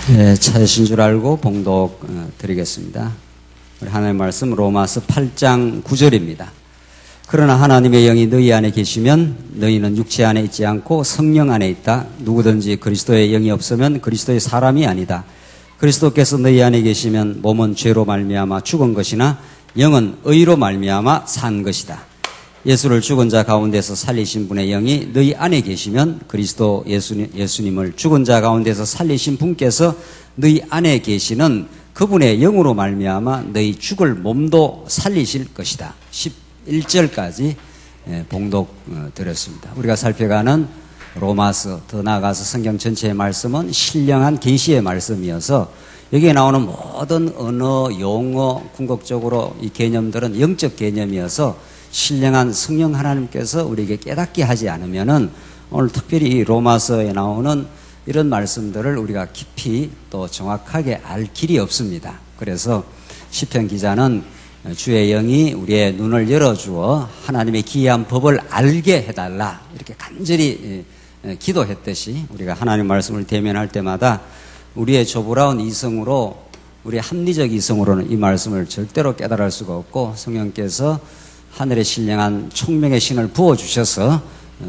네, 찾으신 줄 알고 봉독 드리겠습니다. 우리 하나님의 말씀 로마서 8장 9절입니다. 그러나 하나님의 영이 너희 안에 계시면 너희는 육체 안에 있지 않고 성령 안에 있다. 누구든지 그리스도의 영이 없으면 그리스도의 사람이 아니다. 그리스도께서 너희 안에 계시면 몸은 죄로 말미암아 죽은 것이나 영은 의로 말미암아 산 것이다. 예수를 죽은 자 가운데서 살리신 분의 영이 너희 안에 계시면 그리스도 예수님을 죽은 자 가운데서 살리신 분께서 너희 안에 계시는 그분의 영으로 말미암아 너희 죽을 몸도 살리실 것이다. 11절까지 봉독 드렸습니다. 우리가 살펴가는 로마서, 더 나아가서 성경 전체의 말씀은 신령한 계시의 말씀이어서 여기에 나오는 모든 언어, 용어, 궁극적으로 이 개념들은 영적 개념이어서 신령한 성령 하나님께서 우리에게 깨닫게 하지 않으면은 오늘 특별히 이 로마서에 나오는 이런 말씀들을 우리가 깊이 또 정확하게 알 길이 없습니다. 그래서 시편 기자는 주의 영이 우리의 눈을 열어주어 하나님의 기이한 법을 알게 해달라 이렇게 간절히 기도했듯이 우리가 하나님 말씀을 대면할 때마다 우리의 조부라운 이성으로, 우리의 합리적 이성으로는 이 말씀을 절대로 깨달을 수가 없고 성령께서 하늘의 신령한 총명의 신을 부어주셔서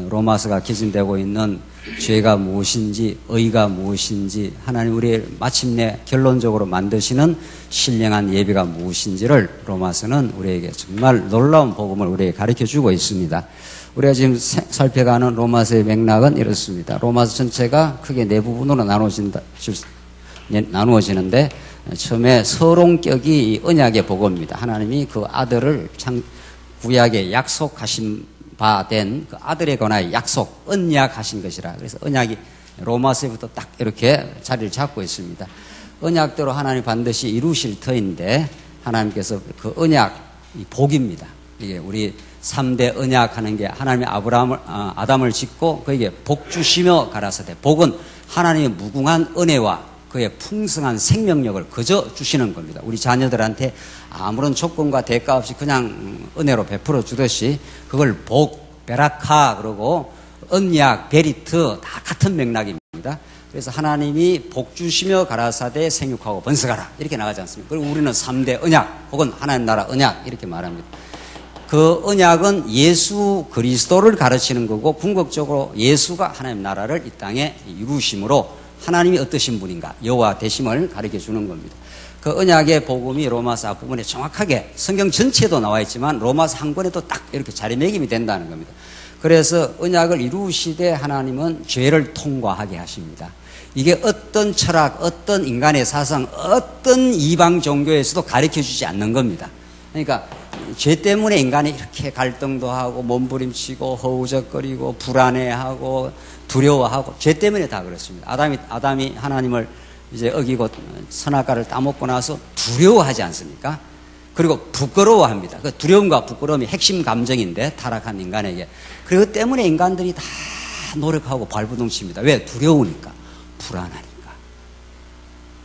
로마서가 기준되고 있는 죄가 무엇인지 의가 무엇인지 하나님 우리의 마침내 결론적으로 만드시는 신령한 예비가 무엇인지를 로마서는 우리에게 정말 놀라운 복음을 우리에게 가르쳐주고 있습니다. 우리가 지금 살펴가는 로마서의 맥락은 이렇습니다. 로마서 전체가 크게 네 부분으로 나누어지는데 처음에 서론격이 이 언약의 복음입니다. 하나님이 그 아들을 구약에 약속하신 바 된 그 아들에 관하여 약속, 언약하신 것이라. 그래서 언약이 로마서부터 딱 이렇게 자리를 잡고 있습니다. 언약대로 하나님 반드시 이루실 터인데 하나님께서 그 언약, 이 복입니다. 이게 우리 3대 언약 하는 게 하나님의 아담을 짓고 그에게 복 주시며 가라사대. 복은 하나님의 무궁한 은혜와 그의 풍성한 생명력을 거저 주시는 겁니다. 우리 자녀들한테 아무런 조건과 대가 없이 그냥 은혜로 베풀어 주듯이 그걸 복, 베라카 그러고 언약, 베리트 다 같은 맥락입니다. 그래서 하나님이 복 주시며 가라사대 생육하고 번성하라 이렇게 나가지 않습니까? 그리고 우리는 3대 언약 혹은 하나님 나라 언약 이렇게 말합니다. 그 언약은 예수 그리스도를 가르치는 거고 궁극적으로 예수가 하나님 나라를 이 땅에 이루심으로 하나님이 어떠신 분인가 여호와 되심을 가르쳐 주는 겁니다. 그 언약의 복음이 로마서 앞부분에 정확하게 성경 전체도 나와 있지만 로마서 한 권에도 딱 이렇게 자리매김이 된다는 겁니다. 그래서 언약을 이루시되 하나님은 죄를 통과하게 하십니다. 이게 어떤 철학, 어떤 인간의 사상, 어떤 이방 종교에서도 가르쳐 주지 않는 겁니다. 그러니까 죄 때문에 인간이 이렇게 갈등도 하고 몸부림치고 허우적거리고 불안해하고 두려워하고 죄 때문에 다 그렇습니다. 아담이 하나님을 이제 어기고 선악과를 따먹고 나서 두려워하지 않습니까? 그리고 부끄러워합니다. 그 두려움과 부끄러움이 핵심 감정인데 타락한 인간에게. 그리고 때문에 인간들이 다 노력하고 발부둥칩니다. 왜? 두려우니까, 불안하니까.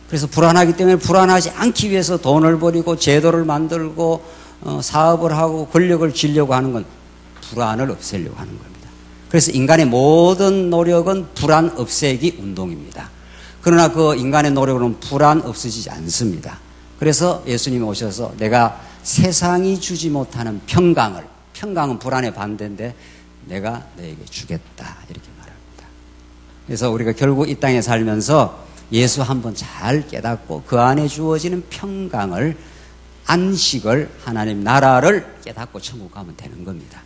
그래서 불안하기 때문에 불안하지 않기 위해서 돈을 버리고 제도를 만들고 사업을 하고 권력을 쥐려고 하는 건 불안을 없애려고 하는 겁니다. 그래서 인간의 모든 노력은 불안 없애기 운동입니다. 그러나 그 인간의 노력으로는 불안 없어지지 않습니다. 그래서 예수님이 오셔서 내가 세상이 주지 못하는 평강은 불안의 반대인데 내가 너에게 주겠다 이렇게 말합니다. 그래서 우리가 결국 이 땅에 살면서 예수 한번 잘 깨닫고 그 안에 주어지는 평강을, 안식을, 하나님 나라를 깨닫고 천국 가면 되는 겁니다.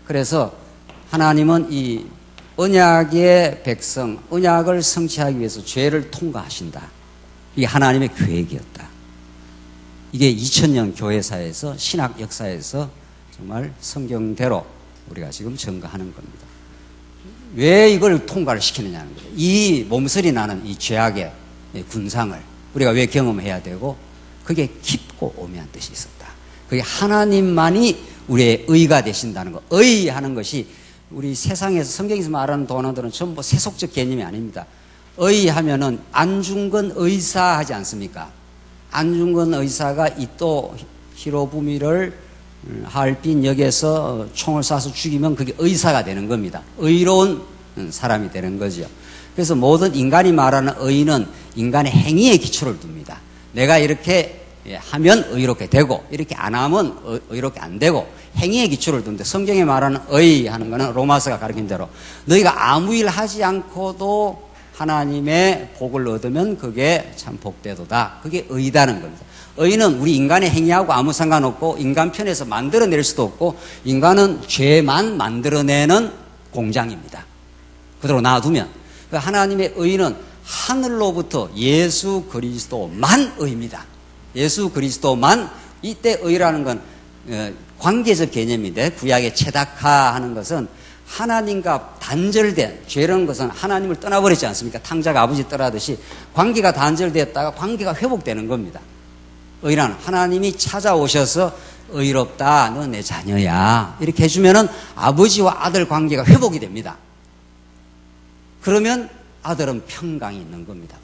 그래서 하나님은 이 언약의 백성, 언약을 성취하기 위해서 죄를 통과하신다. 이게 하나님의 계획이었다. 이게 2000년 교회사에서 신학 역사에서 정말 성경대로 우리가 지금 증거하는 겁니다. 왜 이걸 통과를 시키느냐는 거예요. 이 몸서리 나는 이 죄악의 군상을 우리가 왜 경험해야 되고 그게 깊고 오묘한 뜻이 있었다. 그게 하나님만이 우리의 의가 되신다는 거. 의하는 것이 우리 세상에서 성경에서 말하는 단어들은 전부 세속적 개념이 아닙니다. 의하면은 안중근 의사 하지 않습니까? 안중근 의사가 이또 히로부미를 하얼빈 역에서 총을 쏴서 죽이면 그게 의사가 되는 겁니다. 의로운 사람이 되는 거죠. 그래서 모든 인간이 말하는 의는 인간의 행위에 기초를 둡니다. 내가 이렇게 하면 의롭게 되고 이렇게 안 하면 의롭게 안 되고 행위에 기초를 두는데 성경에 말하는 의 하는 거는 로마서가 가르친 대로 너희가 아무 일 하지 않고도 하나님의 복을 얻으면 그게 참 복되도다. 그게 의다는 겁니다. 의는 우리 인간의 행위하고 아무 상관없고 인간 편에서 만들어낼 수도 없고 인간은 죄만 만들어내는 공장입니다. 그대로 놔두면 하나님의 의는 하늘로부터 예수 그리스도만 의입니다. 예수 그리스도만. 이때 의라는 건 관계적 개념인데 구약의 체다카 하는 것은 하나님과 단절된, 죄라는 것은 하나님을 떠나버리지 않습니까? 탕자가 아버지 떠나듯이 관계가 단절되었다가 관계가 회복되는 겁니다. 의란 하나님이 찾아오셔서 의롭다, 너 내 자녀야 이렇게 해주면은 아버지와 아들 관계가 회복이 됩니다. 그러면 아들은 평강이 있는 겁니다.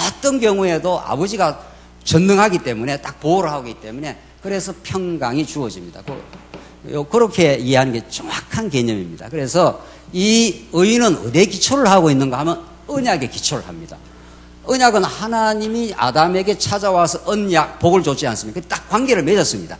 어떤 경우에도 아버지가 전능하기 때문에 딱 보호를 하기 때문에 그래서 평강이 주어집니다. 그렇게 이해하는 게 정확한 개념입니다. 그래서 이 의는 어디에 기초를 하고 있는가 하면 언약에 기초를 합니다. 언약은 하나님이 아담에게 찾아와서 언약, 복을 줬지 않습니까? 딱 관계를 맺었습니다.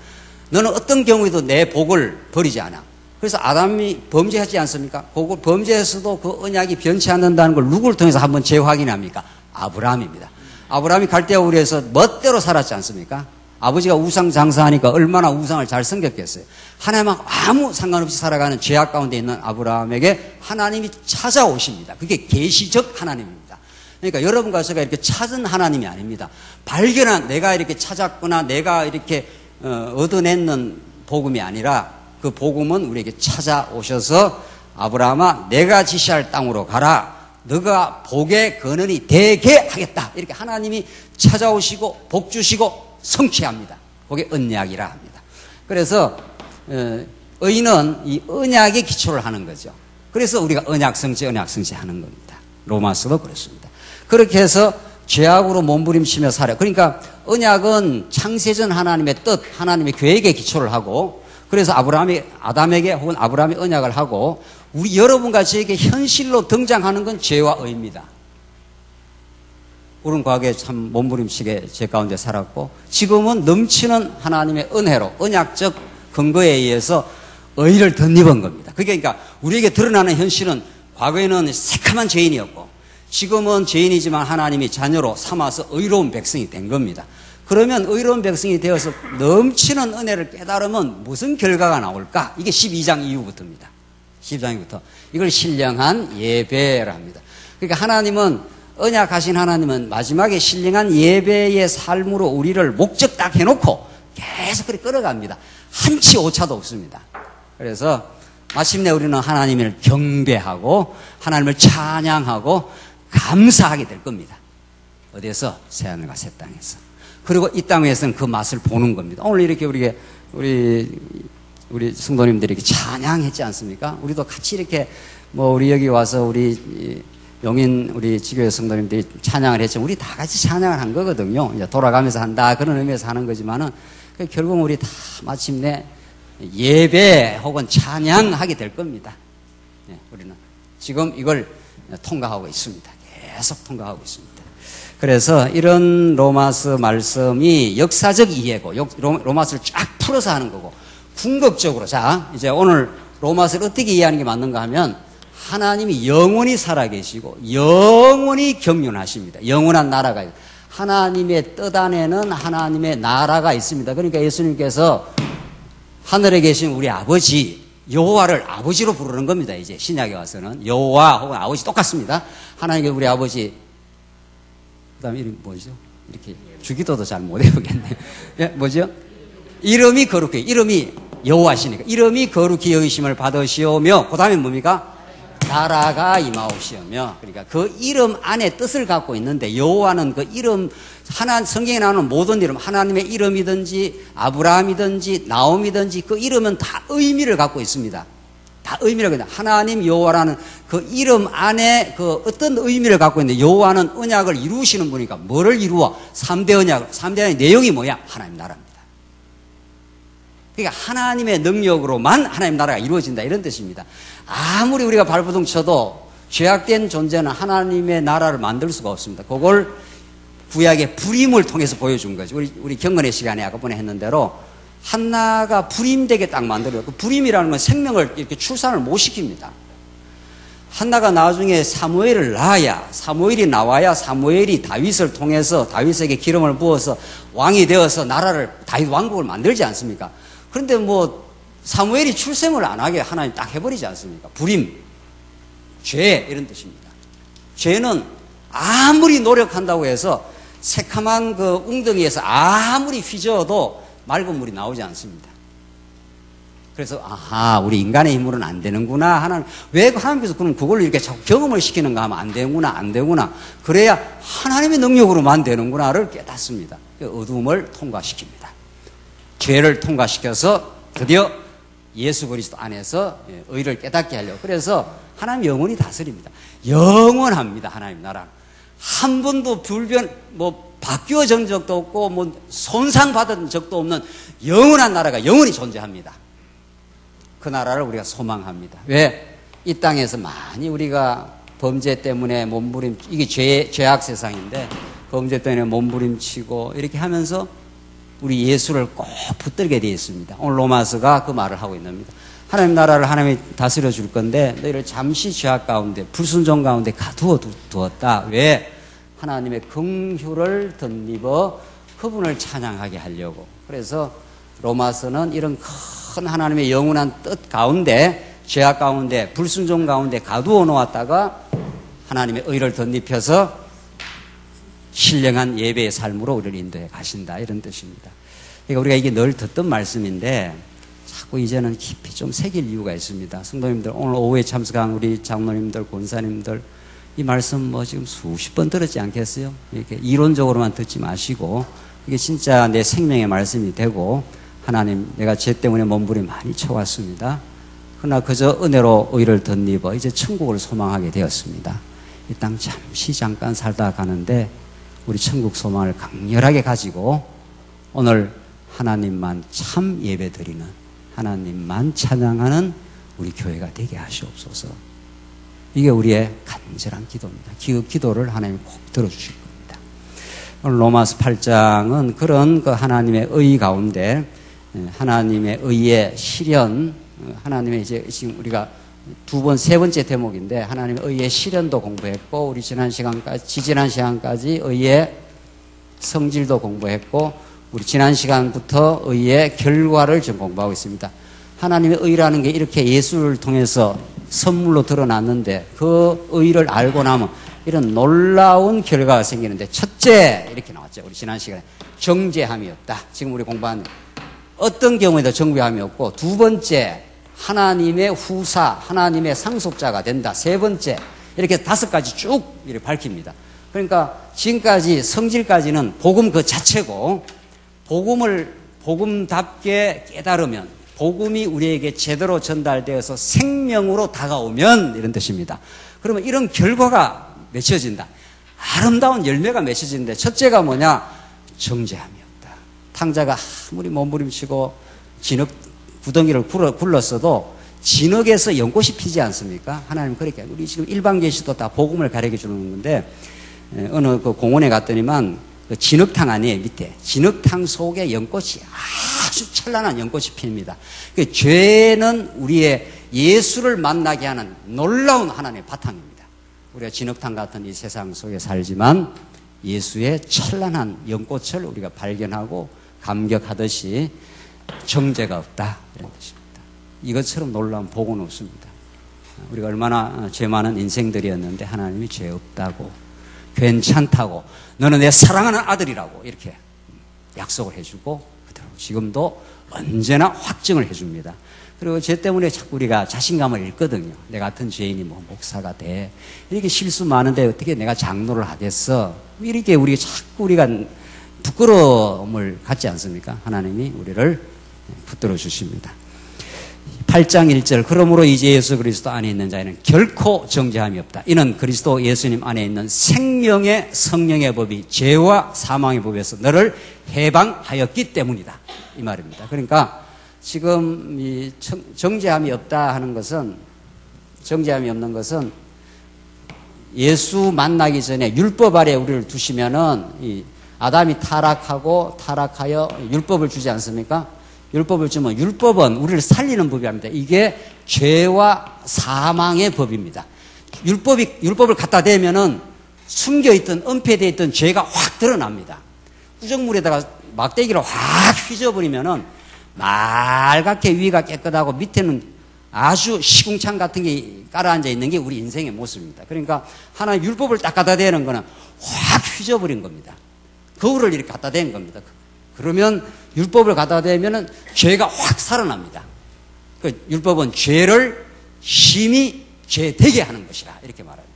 너는 어떤 경우에도 내 복을 버리지 않아. 그래서 아담이 범죄하지 않습니까? 그걸 범죄에서도 그 언약이 변치 않는다는 걸 누구를 통해서 한번 재확인합니까? 아브라함입니다. 아브라함이 갈대아 우리에서 멋대로 살았지 않습니까? 아버지가 우상 장사하니까 얼마나 우상을 잘 섬겼겠어요. 하나님하고 아무 상관없이 살아가는 죄악 가운데 있는 아브라함에게 하나님이 찾아오십니다. 그게 계시적 하나님입니다. 그러니까 여러분과 제가 이렇게 찾은 하나님이 아닙니다. 발견한, 내가 이렇게 찾았거나 내가 이렇게 얻어내는 복음이 아니라 그 복음은 우리에게 찾아오셔서 아브라함아 내가 지시할 땅으로 가라. 너가 복의 근원이 되게 하겠다. 이렇게 하나님이 찾아오시고 복 주시고 성취합니다. 그게 언약이라 합니다. 그래서 의는 이 언약에 기초를 하는 거죠. 그래서 우리가 언약 성취 하는 겁니다. 로마서도 그렇습니다. 그렇게 해서 죄악으로 몸부림치며 살아. 그러니까 언약은 창세전 하나님의 뜻, 하나님의 계획에 기초를 하고 그래서 아담에게 혹은 아브라함이 언약을 하고 우리 여러분과 저에게 현실로 등장하는 건 죄와 의입니다. 우리는 과거에 참 몸부림치게 죄 가운데 살았고 지금은 넘치는 하나님의 은혜로 언약적 근거에 의해서 의를 덧입은 겁니다. 그러니까 우리에게 드러나는 현실은 과거에는 새카만 죄인이었고 지금은 죄인이지만 하나님이 자녀로 삼아서 의로운 백성이 된 겁니다. 그러면 의로운 백성이 되어서 넘치는 은혜를 깨달으면 무슨 결과가 나올까? 이게 12장 이후부터입니다. 12장 이후부터. 이걸 신령한 예배라 합니다. 그러니까 하나님은 언약하신 하나님은 마지막에 신령한 예배의 삶으로 우리를 목적 딱 해놓고 계속 그렇게 끌어갑니다. 한치 오차도 없습니다. 그래서 마침내 우리는 하나님을 경배하고 하나님을 찬양하고 감사하게 될 겁니다. 어디에서? 새하늘과 새 땅에서. 그리고 이 땅에서는 그 맛을 보는 겁니다. 오늘 이렇게 우리 성도님들이 이렇게 찬양했지 않습니까? 우리도 같이 이렇게 우리 여기 와서 우리 용인 우리 지교회 성도님들이 찬양을 했지만 우리 다 같이 찬양을 한 거거든요. 이제 돌아가면서 한다 그런 의미에서 하는 거지만은 결국 우리 다 마침내 예배 혹은 찬양하게 될 겁니다. 네, 우리는 지금 이걸 통과하고 있습니다. 계속 통과하고 있습니다. 그래서 이런 로마서 말씀이 역사적 이해고 로마서를 쫙 풀어서 하는 거고 궁극적으로 자 이제 오늘 로마서를 어떻게 이해하는 게 맞는가 하면 하나님이 영원히 살아계시고 영원히 경륜하십니다. 영원한 나라가 있습니다. 하나님의 뜻 안에는 하나님의 나라가 있습니다. 그러니까 예수님께서 하늘에 계신 우리 아버지 여호와를 아버지로 부르는 겁니다. 이제 신약에 와서는 여호와 혹은 아버지 똑같습니다. 하나님의 우리 아버지 그다음에 이름이 뭐죠? 이렇게 주기도도 잘 못 외우겠네. 예, 뭐죠? 이름이 거룩해. 이름이 여호와시니까 이름이 거룩히 여기심을 받으시오며 그다음에 뭡니까? 나라가 임하옵시오며. 그러니까 그 이름 안에 뜻을 갖고 있는데 여호와는 그 이름 성경에 나오는 모든 이름 하나님의 이름이든지 아브라함이든지 나옴이든지 그 이름은 다 의미를 갖고 있습니다. 다 의미를 갖고 있습니다. 하나님 여호와라는 그 이름 안에 그 어떤 의미를 갖고 있는데 여호와는 언약을 이루시는 분이니까 뭐를 이루어? 3대 언약. 3대 언약의 내용이 뭐야? 하나님 나라입니다. 그러니까 하나님의 능력으로만 하나님 나라가 이루어진다 이런 뜻입니다. 아무리 우리가 발버둥 쳐도 죄악된 존재는 하나님의 나라를 만들 수가 없습니다. 그걸 구약의 불임을 통해서 보여준 거죠. 우리 경건의 시간에 아까 번에 했는 대로 한나가 불임되게 딱 만들어요. 그 불임이라는 건 생명을 이렇게 출산을 못 시킵니다. 한나가 나중에 사무엘을 낳아야, 사무엘이 나와야 사무엘이 다윗을 통해서 다윗에게 기름을 부어서 왕이 되어서 나라를, 다윗 왕국을 만들지 않습니까? 그런데 뭐 사무엘이 출생을 안 하게 하나님 딱 해버리지 않습니까? 불임, 죄 이런 뜻입니다. 죄는 아무리 노력한다고 해서 새카만 그 웅덩이에서 아무리 휘저어도 맑은 물이 나오지 않습니다. 그래서 아하, 우리 인간의 힘으로는 안 되는구나 하나는, 왜 하나님께서 그럼 그걸 이렇게 자꾸 경험을 시키는가 하면 안 되는구나 그래야 하나님의 능력으로만 되는구나를 깨닫습니다. 어둠을 통과시킵니다. 죄를 통과시켜서 드디어 예수 그리스도 안에서 의를 깨닫게 하려고. 그래서 하나님 영원히 다스립니다. 영원합니다. 하나님 나라 한 번도 바뀌어진 적도 없고 손상받은 적도 없는 영원한 나라가 영원히 존재합니다. 그 나라를 우리가 소망합니다. 왜? 이 땅에서 많이 우리가 범죄 때문에 이게 죄악 세상인데 범죄 때문에 몸부림치고 이렇게 하면서 우리 예수를 꼭 붙들게 되어 있습니다. 오늘 로마서가 그 말을 하고 있는 겁니다. 하나님 나라를 하나님이 다스려 줄 건데 너희를 잠시 죄악 가운데 불순종 가운데 가두어 두었다. 왜? 하나님의 긍휼을 덧입어 그분을 찬양하게 하려고. 그래서 로마서는 이런 큰 하나님의 영원한 뜻 가운데, 죄악 가운데, 불순종 가운데 가두어 놓았다가 하나님의 의를 덧입혀서 신령한 예배의 삶으로 우리를 인도해 가신다, 이런 뜻입니다. 그러니까 우리가 이게 늘 듣던 말씀인데 자꾸 이제는 깊이 좀 새길 이유가 있습니다. 성도님들, 오늘 오후에 참석한 우리 장로님들, 권사님들, 이 말씀 지금 수십 번 들었지 않겠어요? 이렇게 이론적으로만 듣지 마시고 이게 진짜 내 생명의 말씀이 되고, 하나님, 내가 죄 때문에 몸부림 많이 쳐왔습니다. 그러나 그저 은혜로 의를 덧입어 이제 천국을 소망하게 되었습니다. 이 땅 잠깐 살다 가는데 우리 천국 소망을 강렬하게 가지고 오늘 하나님만 참 예배드리는, 하나님만 찬양하는 우리 교회가 되게 하시옵소서. 이게 우리의 간절한 기도입니다. 그 기도를 하나님이 꼭 들어주실 겁니다. 오늘 로마서 8장은 그런 그 하나님의 의 가운데 하나님의 의의 실현, 하나님의 이제 지금 우리가 세 번째 대목인데 하나님의 의의 실현도 공부했고, 우리 지지난 시간까지 의의 성질도 공부했고, 우리 지난 시간부터 의의 결과를 지금 공부하고 있습니다. 하나님의 의라는 게 이렇게 예수를 통해서 선물로 드러났는데 그 의를 알고 나면 이런 놀라운 결과가 생기는데, 첫째 이렇게 나왔죠. 우리 지난 시간에 정죄함이 없다. 지금 우리 공부한 어떤 경우에도 정죄함이 없고, 두 번째 하나님의 후사, 하나님의 상속자가 된다. 세 번째, 이렇게 5가지 쭉 이렇게 밝힙니다. 그러니까 지금까지 성질까지는 복음 그 자체고, 복음답게 깨달으면, 복음이 우리에게 제대로 전달되어서 생명으로 다가오면, 이런 뜻입니다. 그러면 이런 결과가 맺혀진다. 아름다운 열매가 맺혀지는데, 첫째가 뭐냐? 정죄함이 없다. 탕자가 아무리 몸부림치고 진흙 구덩이를 굴렀어도 진흙에서 연꽃이 피지 않습니까? 하나님 그렇게, 우리 지금 일반 계시도 다 복음을 가르쳐 주는 건데, 어느 그 공원에 갔더니만 그 진흙탕 아니에요. 밑에 진흙탕 속에 연꽃이 아주 찬란한 연꽃이 핍니다. 그 죄는 우리의 예수를 만나게 하는 놀라운 하나님의 바탕입니다. 우리가 진흙탕 같은 이 세상 속에 살지만 예수의 찬란한 연꽃을 우리가 발견하고 감격하듯이 정죄가 없다, 이런 뜻입니다. 이것처럼 놀라운 복은 없습니다. 우리가 얼마나 죄 많은 인생들이었는데 하나님이 죄 없다고, 괜찮다고, 너는 내 사랑하는 아들이라고 이렇게 약속을 해주고, 그대로 지금도 언제나 확증을 해줍니다. 그리고 죄 때문에 자꾸 우리가 자신감을 잃거든요. 내 같은 죄인이 목사가 돼, 이렇게 실수 많은데 어떻게 내가 장로를 하겠어, 이렇게 우리가 부끄러움을 갖지 않습니까? 하나님이 우리를 붙들어 주십니다. 8장 1절, 그러므로 이제 예수 그리스도 안에 있는 자에는 결코 정죄함이 없다. 이는 그리스도 예수님 안에 있는 생명의 성령의 법이 죄와 사망의 법에서 너를 해방하였기 때문이다, 이 말입니다. 그러니까 지금 이 정죄함이 없다 하는 것은, 정죄함이 없는 것은 예수 만나기 전에 율법 아래 우리를 두시면은 이 아담이 타락하여 율법을 주지 않습니까? 율법을 주면 율법은 우리를 살리는 법이 아닙니다. 이게 죄와 사망의 법입니다. 율법을 갖다 대면은 숨겨있던, 은폐되어 있던 죄가 확 드러납니다. 구정물에다가 막대기를 확 휘저어버리면은 맑게 위가 깨끗하고 밑에는 아주 시궁창 같은 게 깔아앉아 있는 게 우리 인생의 모습입니다. 그러니까 하나님 율법을 딱 갖다 대는 거는 확 휘저어버린 겁니다. 거울을 이렇게 갖다 댄 겁니다. 그러면 율법을 갖다 대면은 죄가 확 살아납니다. 그 율법은 죄를 심히 죄되게 하는 것이라 이렇게 말합니다.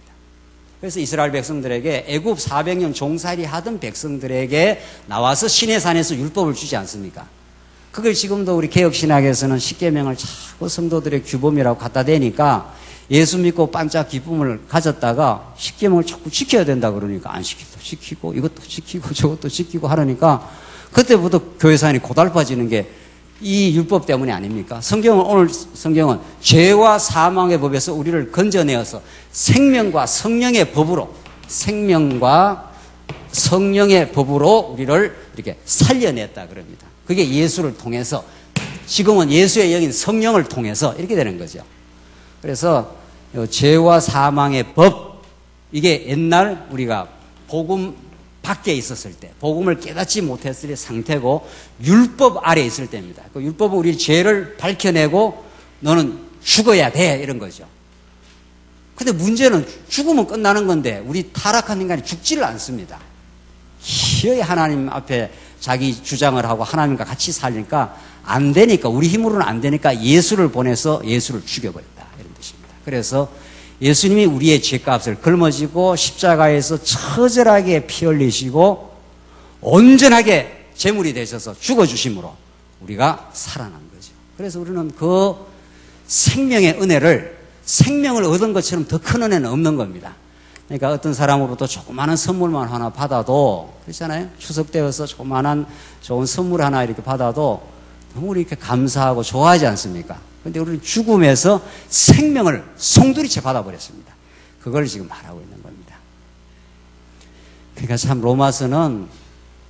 그래서 이스라엘 백성들에게 애굽 400년 종살이 하던 백성들에게 나와서 시내산에서 율법을 주지 않습니까? 그걸 지금도 우리 개혁신학에서는 십계명을 자꾸 성도들의 규범이라고 갖다 대니까 예수 믿고 반짝 기쁨을 가졌다가 십계명을 자꾸 지켜야 된다 그러니까 안 지키고 이것도 지키고 저것도 지키고 하려니까 그때부터 교회사안이 고달파지는 게 이 율법 때문이 아닙니까? 오늘 성경은 죄와 사망의 법에서 우리를 건져내어서 생명과 성령의 법으로 우리를 이렇게 살려냈다 그럽니다. 그게 예수를 통해서, 지금은 예수의 영인 성령을 통해서 이렇게 되는 거죠. 그래서 죄와 사망의 법, 이게 옛날 우리가 복음 밖에 있었을 때, 복음을 깨닫지 못했을 때 상태고 율법 아래 있을 때입니다. 그 율법은 우리 죄를 밝혀내고 너는 죽어야 돼 이런 거죠. 근데 문제는 죽으면 끝나는 건데 우리 타락한 인간이 죽지를 않습니다. 희어이 하나님 앞에 자기 주장을 하고 하나님과 같이 살니까 안 되니까, 우리 힘으로는 안 되니까 예수를 보내서 예수를 죽여버렸다 이런 뜻입니다. 그래서 예수님이 우리의 죄값을 걸머지고 십자가에서 처절하게 피 흘리시고 온전하게 제물이 되셔서 죽어주심으로 우리가 살아난 거죠. 그래서 우리는 그 생명의 은혜를, 생명을 얻은 것처럼 더 큰 은혜는 없는 겁니다. 그러니까 어떤 사람으로부터 조그마한 선물만 하나 받아도, 그렇잖아요? 추석 때여서 조그마한 좋은 선물 하나 이렇게 받아도 너무 이렇게 감사하고 좋아하지 않습니까? 근데 우리는 죽음에서 생명을 송두리째 받아버렸습니다. 그걸 지금 말하고 있는 겁니다. 그러니까 참 로마서는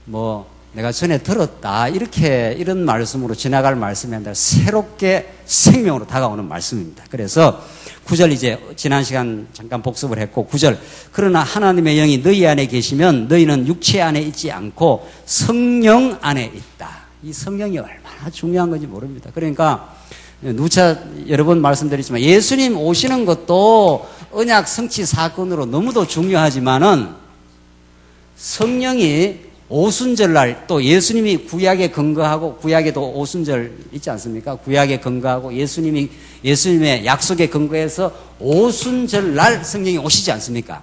뭐 내가 전에 들었다 이런 말씀으로 지나갈 말씀이 아니라 새롭게 생명으로 다가오는 말씀입니다. 그래서 9절 이제 지난 시간 잠깐 복습을 했고 9절, 그러나 하나님의 영이 너희 안에 계시면 너희는 육체 안에 있지 않고 성령 안에 있다. 이 성령이 얼마나 중요한 건지 모릅니다. 그러니까 누차 여러 번 말씀드렸지만 예수님 오시는 것도 언약 성취 사건으로 너무도 중요하지만은 성령이 오순절날 또 예수님이 구약에 근거하고, 구약에도 오순절 있지 않습니까? 구약에 근거하고 예수님의 약속에 근거해서 오순절날 성령이 오시지 않습니까?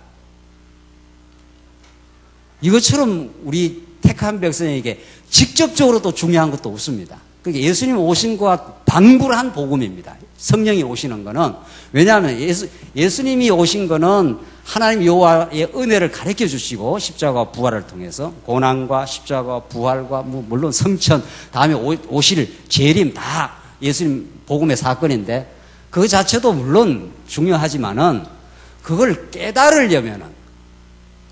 이것처럼 우리 택한 백성에게 직접적으로 또 중요한 것도 없습니다. 그게 예수님 오신 것과 방불한 복음입니다. 성령이 오시는 거는. 왜냐하면 예수님이 오신 거는 하나님 여호와의 은혜를 가르쳐 주시고 십자가와 부활을 통해서 고난과 십자가와 부활과 물론 성천, 다음에 오실 재림 다 예수님 복음의 사건인데 그 자체도 물론 중요하지만은 그걸 깨달으려면은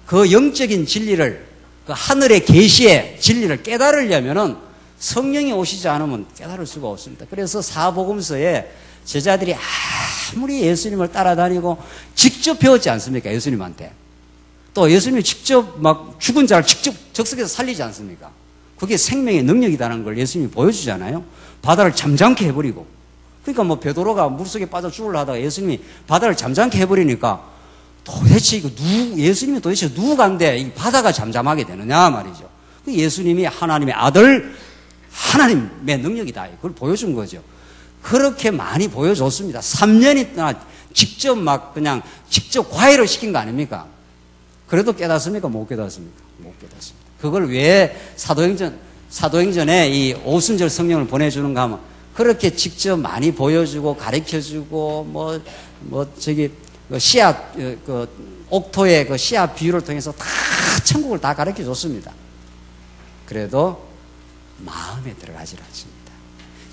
그 영적인 진리를, 그 하늘의 계시의 진리를 깨달으려면은 성령이 오시지 않으면 깨달을 수가 없습니다. 그래서 사복음서에 제자들이 아무리 예수님을 따라다니고 직접 배웠지 않습니까? 예수님한테. 또 예수님이 직접 막 죽은 자를 직접 적석에서 살리지 않습니까? 그게 생명의 능력이라는 걸 예수님이 보여주잖아요. 바다를 잠잠케 해버리고. 그러니까 뭐 베드로가 물속에 빠져 죽으려 하다가 예수님이 바다를 잠잠케 해버리니까 도대체 예수님이 도대체 누구간데 이 바다가 잠잠하게 되느냐 말이죠. 그 예수님이 하나님의 아들, 하나님의 능력이다. 그걸 보여준 거죠. 그렇게 많이 보여줬습니다. 3년이나 직접 직접 과외를 시킨 거 아닙니까? 그래도 깨닫습니까? 못 깨닫습니까? 못 깨닫습니다. 그걸 왜 사도행전에 이 오순절 성령을 보내주는가 하면 그렇게 직접 많이 보여주고 가르쳐주고 씨앗, 옥토의 그 씨앗 비유를 통해서 다 천국을 다 가르쳐 줬습니다. 그래도 마음에 들어가지 않습니다.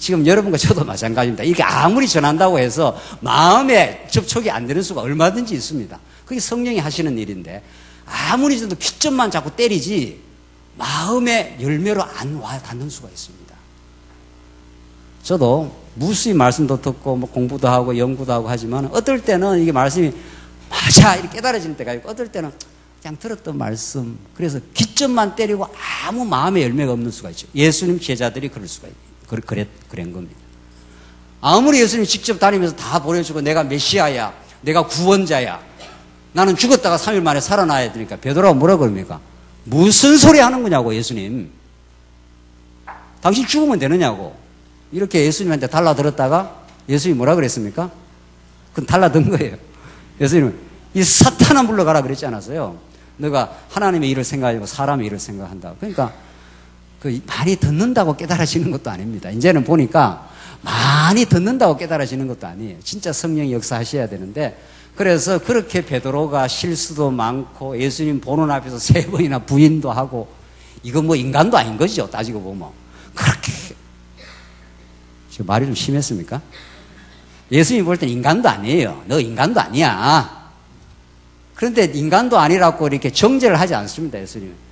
지금 여러분과 저도 마찬가지입니다. 이게 아무리 전한다고 해서 마음에 접촉이 안 되는 수가 얼마든지 있습니다. 그게 성령이 하시는 일인데 아무리 저도 귀점만 자꾸 때리지 마음의 열매로 안 와 닿는 수가 있습니다. 저도 무수히 말씀도 듣고 뭐 공부도 하고 연구도 하고 하지만 어떨 때는 이게 말씀이 맞아 이렇게 깨달아질 때가 있고 어떨 때는 그냥 들었던 말씀 그래서 귀점만 때리고 아무 마음의 열매가 없는 수가 있죠. 예수님 제자들이 그럴 수가 있어요. 그런 겁니다. 아무리 예수님 직접 다니면서 다 보여주고 내가 메시아야, 내가 구원자야, 나는 죽었다가 3일 만에 살아나야 되니까 베드로가 뭐라 그럽니까? 무슨 소리 하는 거냐고 예수님. 당신 죽으면 되느냐고. 이렇게 예수님한테 달라들었다가 예수님이 뭐라 그랬습니까? 그건 달라든 거예요. 예수님은 이 사탄아 물러가라 그랬지 않았어요? 너가 하나님의 일을 생각하고 사람의 일을 생각한다. 그러니까 많이 듣는다고 깨달아지는 것도 아닙니다. 이제는 보니까 많이 듣는다고 깨달아지는 것도 아니에요. 진짜 성령이 역사하셔야 되는데 그래서 그렇게 베드로가 실수도 많고 예수님 보는 앞에서 3번이나 부인도 하고 이건 뭐 인간도 아닌 거죠. 따지고 보면. 그렇게 지금 말이 좀 심했습니까? 예수님이 볼 땐 인간도 아니에요. 너 인간도 아니야. 그런데 인간도 아니라고 이렇게 정죄를 하지 않습니다. 예수님은.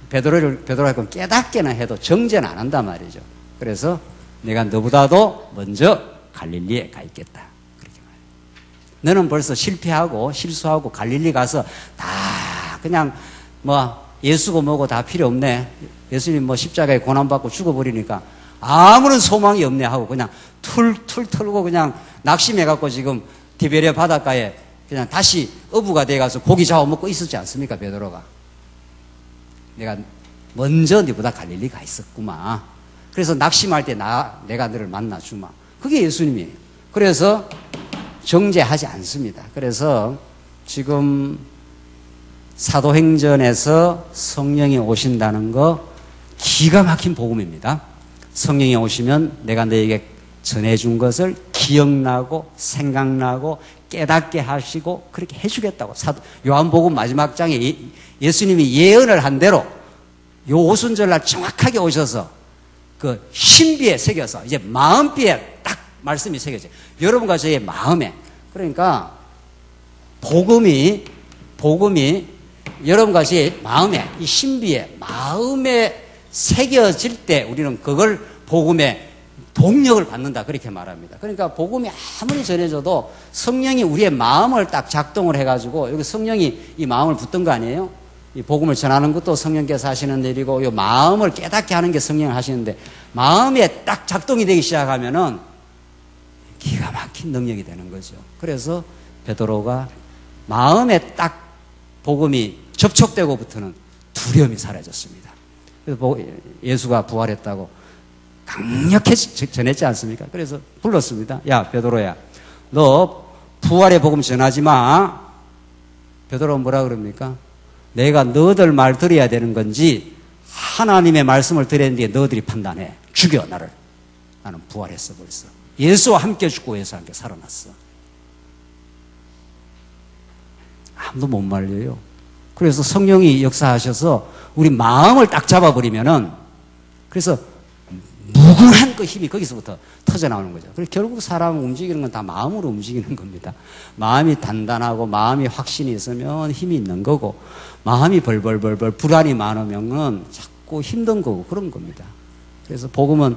베드로가 깨닫게나 해도 정죄는 안 한단 말이죠. 그래서 내가 너보다도 먼저 갈릴리에 가 있겠다. 그렇게 말해요. 너는 벌써 실패하고 실수하고 갈릴리 가서 다 그냥 뭐 예수고 뭐고 다 필요 없네. 예수님 뭐 십자가에 고난받고 죽어버리니까 아무런 소망이 없네 하고 그냥 툴툴 털고 그냥 낙심해갖고 지금 디베레 바닷가에 그냥 다시 어부가 돼가서 고기 잡아먹고 있었지 않습니까? 베드로가. 내가 먼저 네보다 갈릴리 가 있었구만. 그래서 낙심할 때 내가 너를 만나주마. 그게 예수님이에요. 그래서 정죄하지 않습니다. 그래서 지금 사도행전에서 성령이 오신다는 거 기가 막힌 복음입니다. 성령이 오시면 내가 너에게 전해준 것을 기억나고 생각나고 깨닫게 하시고 그렇게 해주겠다고. 요한복음 마지막 장에 예수님이 예언을 한 대로 요 오순절날 정확하게 오셔서 그 신비에 새겨서 이제 마음비에 딱 말씀이 새겨져요. 여러분과 저의 마음에. 그러니까 복음이 여러분과 저의 마음에 이 신비에 마음에 새겨질 때 우리는 그걸 복음의 동력을 받는다 그렇게 말합니다. 그러니까 복음이 아무리 전해져도 성령이 우리의 마음을 딱 작동을 해가지고 여기 성령이 이 마음을 붙든 거 아니에요? 이 복음을 전하는 것도 성령께서 하시는 일이고 이 마음을 깨닫게 하는 게 성령이 하시는데 마음에 딱 작동이 되기 시작하면은 기가 막힌 능력이 되는 거죠. 그래서 베드로가 마음에 딱 복음이 접촉되고부터는 두려움이 사라졌습니다. 그래서 예수가 부활했다고 강력히 전했지 않습니까? 그래서 불렀습니다. 야 베드로야 너 부활의 복음 전하지 마. 베드로가 뭐라 그럽니까? 내가 너들 말 들어야 되는 건지 하나님의 말씀을 들어야 되는데 너희들이 판단해. 죽여 나를. 나는 부활했어 벌써. 예수와 함께 죽고 예수와 함께 살아났어. 아무도 못 말려요. 그래서 성령이 역사하셔서 우리 마음을 딱 잡아버리면은 그래서 무궁한 그 힘이 거기서부터 터져나오는 거죠. 그래서 결국 사람을 움직이는 건 다 마음으로 움직이는 겁니다. 마음이 단단하고 마음이 확신이 있으면 힘이 있는 거고 마음이 벌벌벌벌 불안이 많으면 자꾸 힘든 거고 그런 겁니다. 그래서 복음은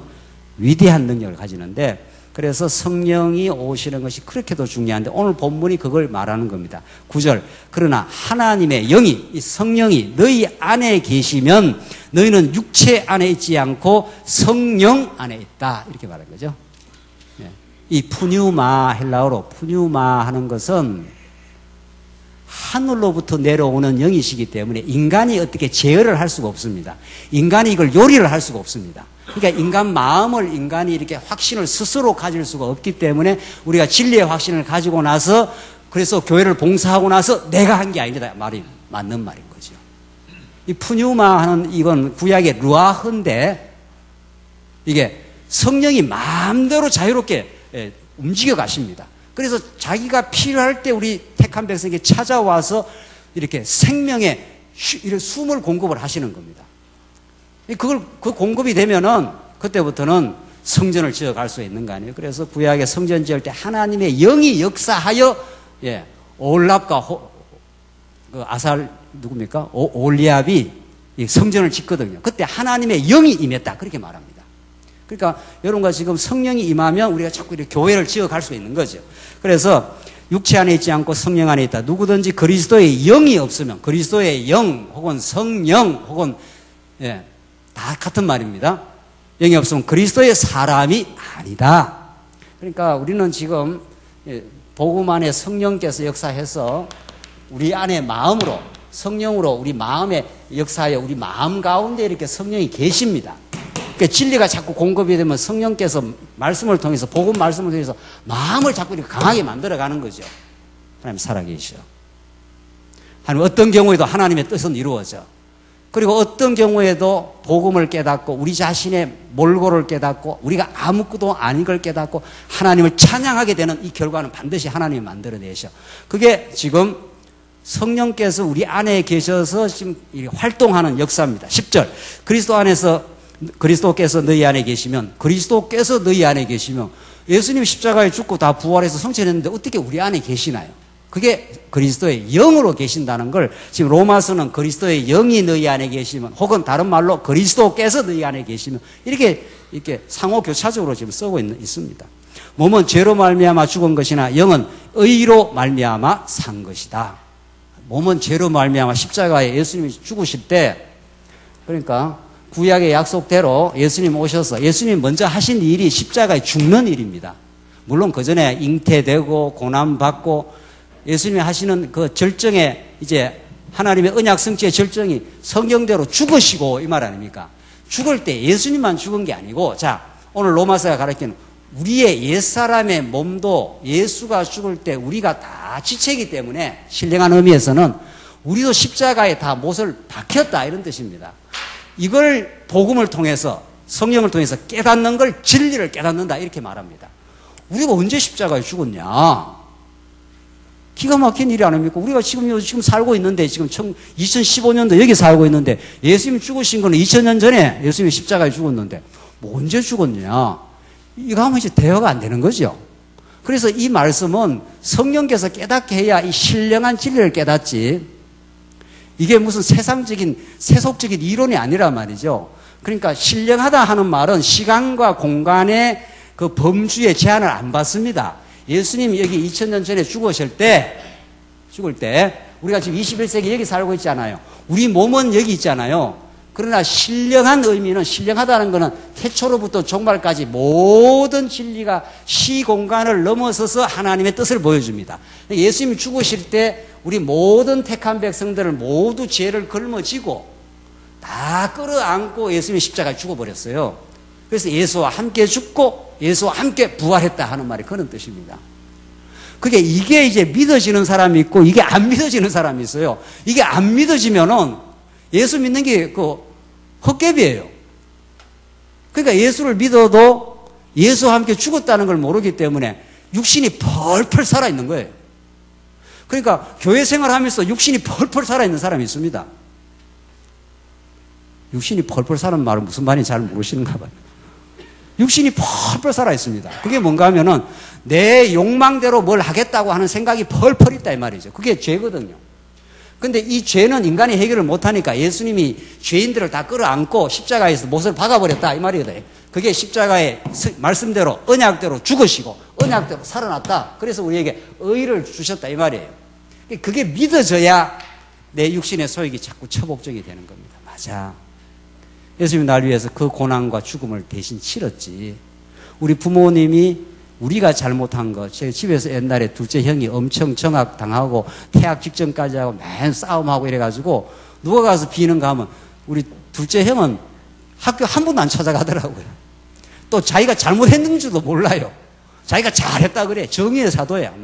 위대한 능력을 가지는데 그래서 성령이 오시는 것이 그렇게도 중요한데 오늘 본문이 그걸 말하는 겁니다. 9절 그러나 하나님의 영이 이 성령이 너희 안에 계시면 너희는 육체 안에 있지 않고 성령 안에 있다 이렇게 말하는 거죠. 이 푸뉴마 헬라어로 푸뉴마 하는 것은 하늘로부터 내려오는 영이시기 때문에 인간이 어떻게 제어를 할 수가 없습니다. 인간이 이걸 요리를 할 수가 없습니다. 그러니까 인간 마음을 인간이 이렇게 확신을 스스로 가질 수가 없기 때문에 우리가 진리의 확신을 가지고 나서 그래서 교회를 봉사하고 나서 내가 한 게 아니다. 말이 맞는 말인 거죠. 이 푸뉴마 하는 이건 구약의 루아흐인데 이게 성령이 마음대로 자유롭게 움직여 가십니다. 그래서 자기가 필요할 때 우리 택한 백성에게 찾아와서 이렇게 생명의 숨을 공급을 하시는 겁니다. 그 공급이 되면은 그때부터는 성전을 지어갈 수 있는 거 아니에요. 그래서 구약의 성전 지을 때 하나님의 영이 역사하여 올랍과 그 아살 누굽니까? 올리압이 이 성전을 짓거든요. 그때 하나님의 영이 임했다 그렇게 말합니다. 그러니까 여러분과 지금 성령이 임하면 우리가 자꾸 이렇게 교회를 지어갈 수 있는 거죠. 그래서 육체 안에 있지 않고 성령 안에 있다. 누구든지 그리스도의 영이 없으면 그리스도의 영 혹은 성령 혹은 다 같은 말입니다. 영이 없으면 그리스도의 사람이 아니다. 그러니까 우리는 지금 복음 안에 성령께서 역사해서 우리 안에 마음으로 성령으로 우리 마음에 역사하여 우리 마음 가운데 이렇게 성령이 계십니다. 그러니까 진리가 자꾸 공급이 되면 성령께서 말씀을 통해서 복음 말씀을 통해서 마음을 자꾸 이렇게 강하게 만들어가는 거죠. 하나님 살아계셔. 하나님 어떤 경우에도 하나님의 뜻은 이루어져. 그리고 어떤 경우에도 복음을 깨닫고 우리 자신의 몰골을 깨닫고 우리가 아무것도 아닌 걸 깨닫고 하나님을 찬양하게 되는 이 결과는 반드시 하나님이 만들어내셔. 그게 지금 성령께서 우리 안에 계셔서 지금 활동하는 역사입니다. 10절 그리스도께서 너희 안에 계시면 그리스도께서 너희 안에 계시면 예수님 십자가에 죽고 다 부활해서 성천했는데 어떻게 우리 안에 계시나요? 그게 그리스도의 영으로 계신다는 걸 지금 로마서는 그리스도의 영이 너희 안에 계시면 혹은 다른 말로 그리스도께서 너희 안에 계시면 이렇게 상호 교차적으로 지금 쓰고 있습니다. 몸은 죄로 말미암아 죽은 것이나 영은 의로 말미암아 산 것이다. 몸은 죄로 말미암아 십자가에 예수님이 죽으실 때 그러니까 구약의 약속대로 예수님 오셔서 예수님 먼저 하신 일이 십자가에 죽는 일입니다. 물론 그 전에 잉태되고 고난받고 예수님이 하시는 그 절정에 이제 하나님의 언약 성취의 절정이 성경대로 죽으시고 이 말 아닙니까? 죽을 때 예수님만 죽은 게 아니고 자 오늘 로마서가 가르치는 우리의 옛사람의 몸도 예수가 죽을 때 우리가 다 지체이기 때문에 신령한 의미에서는 우리도 십자가에 다 못을 박혔다 이런 뜻입니다. 이걸 복음을 통해서 성령을 통해서 깨닫는 걸 진리를 깨닫는다 이렇게 말합니다. 우리가 언제 십자가에 죽었냐? 기가 막힌 일이 아닙니까? 우리가 지금 살고 있는데 지금 2015년도 여기 살고 있는데 예수님 죽으신 거는 2000년 전에 예수님이 십자가에 죽었는데 뭐 언제 죽었냐? 이거 하면 이제 대화가 안 되는 거죠. 그래서 이 말씀은 성령께서 깨닫게 해야 이 신령한 진리를 깨닫지 이게 무슨 세속적인 이론이 아니란 말이죠. 그러니까 신령하다 하는 말은 시간과 공간의 그 범주의 제한을 안 받습니다. 예수님이 여기 2000년 전에 죽을 때 우리가 지금 21세기 여기 살고 있잖아요. 우리 몸은 여기 있잖아요. 그러나 신령한 의미는 신령하다는 것은 태초로부터 종말까지 모든 진리가 시공간을 넘어서서 하나님의 뜻을 보여줍니다. 예수님이 죽으실 때 우리 모든 택한 백성들을 모두 죄를 걸머지고 다 끌어안고 예수님이 십자가에 죽어버렸어요. 그래서 예수와 함께 죽고 예수와 함께 부활했다 하는 말이 그런 뜻입니다. 이게 이제 믿어지는 사람이 있고 이게 안 믿어지는 사람이 있어요. 이게 안 믿어지면은 예수 믿는 게 헛개비예요. 그러니까 예수를 믿어도 예수와 함께 죽었다는 걸 모르기 때문에 육신이 펄펄 살아있는 거예요. 그러니까 교회 생활하면서 육신이 펄펄 살아있는 사람이 있습니다. 육신이 펄펄 사는 말은 무슨 말인지 잘 모르시는가 봐요. 육신이 펄펄 살아있습니다. 그게 뭔가 하면은 내 욕망대로 뭘 하겠다고 하는 생각이 펄펄 있다 이 말이죠. 그게 죄거든요. 근데 이 죄는 인간이 해결을 못하니까 예수님이 죄인들을 다 끌어안고 십자가에서 못을 박아버렸다 이 말이거든요. 그게 십자가의 말씀대로 언약대로 죽으시고 언약대로 살아났다. 그래서 우리에게 의를 주셨다 이 말이에요. 그게 믿어져야 내 육신의 소욕이 자꾸 처복적이 되는 겁니다. 맞아. 예수님이 날 위해서 그 고난과 죽음을 대신 치렀지. 우리 부모님이 우리가 잘못한 거, 제 집에서 옛날에 둘째 형이 엄청 정학당하고 퇴학 직전까지 하고 맨 싸움하고 이래가지고 누가 가서 비는가 하면 우리 둘째 형은 학교 한 번도 안 찾아가더라고요. 또 자기가 잘못했는지도 몰라요. 자기가 잘했다 그래. 정의의 사도야.